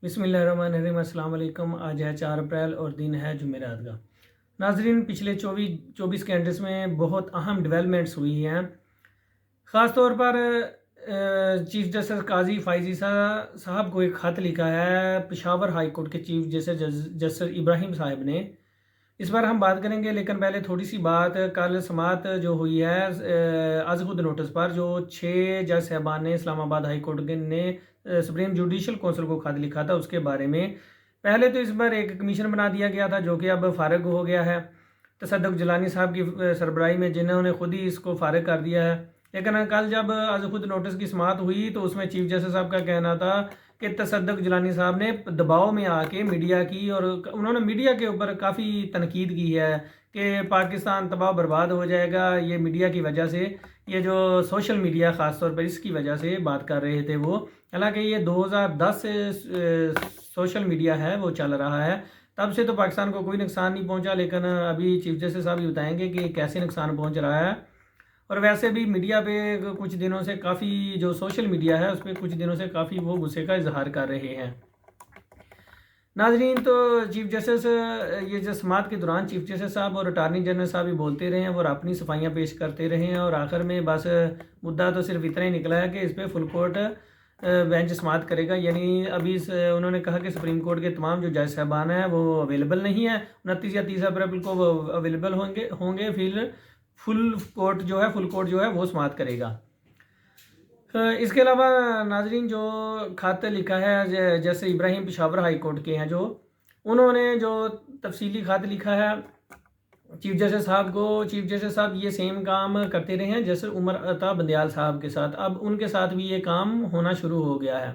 بسم اللہ الرحمن الرحیم۔ السلام علیکم۔ آج ہے 4 اپریل اور دن ہے جمعرات کا۔ ناظرین، پچھلے 24 گھنٹے میں بہت اہم ڈیولپمنٹس ہوئی ہیں۔ خاص طور پر چیف جسٹس قاضی فائزی صاحب کو ایک خط لکھا ہے پشاور ہائی کورٹ کے چیف جسٹس ابراہیم صاحب نے۔ اس بار ہم بات کریں گے، لیکن پہلے تھوڑی سی بات۔ کل سماعت جو ہوئی ہے از خود نوٹس پر، جو 6 جج صاحبان نے اسلام آباد ہائی کورٹ نے سپریم جوڈیشل کونسل کو خط لکھا تھا، اس کے بارے میں پہلے تو اس بار ایک کمیشن بنا دیا گیا تھا جو کہ اب فارغ ہو گیا ہے تصدق جیلانی صاحب کی سربراہی میں، جنہوں نے خود ہی اس کو فارغ کر دیا ہے۔ لیکن کل جب از خود نوٹس کی سماعت ہوئی تو اس میں چیف جسٹس صاحب کا کہنا تھا کہ تصدق جیلانی صاحب نے دباؤ میں آ کے میڈیا کی، اور انہوں نے میڈیا کے اوپر کافی تنقید کی ہے کہ پاکستان تباہ برباد ہو جائے گا یہ میڈیا کی وجہ سے۔ یہ جو سوشل میڈیا خاص طور پر اس کی وجہ سے بات کر رہے تھے وہ، حالانکہ یہ 2010 سے سوشل میڈیا ہے وہ چل رہا ہے، تب سے تو پاکستان کو کوئی نقصان نہیں پہنچا، لیکن ابھی چیف جسٹس صاحب یہ بتائیں گے کہ کیسے نقصان پہنچ رہا ہے۔ اور ویسے بھی میڈیا پہ کچھ دنوں سے کافی، جو سوشل میڈیا ہے اس پہ کچھ دنوں سے کافی وہ غصے کا اظہار کر رہے ہیں۔ ناظرین، تو چیف جسٹس یہ جو سماعت کے دوران چیف جسٹس صاحب اور اٹارنی جنرل صاحب بھی بولتے رہے ہیں اور اپنی صفائیاں پیش کرتے رہے ہیں، اور آخر میں بس مدعا تو صرف اتنا ہی نکلا ہے کہ اس پہ فل کورٹ بینچ سماعت کرے گا۔ یعنی ابھی انہوں نے کہا کہ سپریم کورٹ کے تمام جو جج صاحبان ہیں وہ اویلیبل نہیں ہیں، 29 یا 30 اپریل کو وہ اویلیبل ہوں گے، پھر فل کورٹ جو ہے وہ سماعت کرے گا۔ اس کے علاوہ ناظرین، جو خط لکھا ہے جیسے ابراہیم پشاور ہائی کورٹ کے ہیں، جو انہوں نے جو تفصیلی خط لکھا ہے چیف جسٹس صاحب کو، چیف جسٹس صاحب یہ سیم کام کرتے رہے ہیں جیسے عمر عطا بندیال صاحب کے ساتھ، اب ان کے ساتھ بھی یہ کام ہونا شروع ہو گیا ہے۔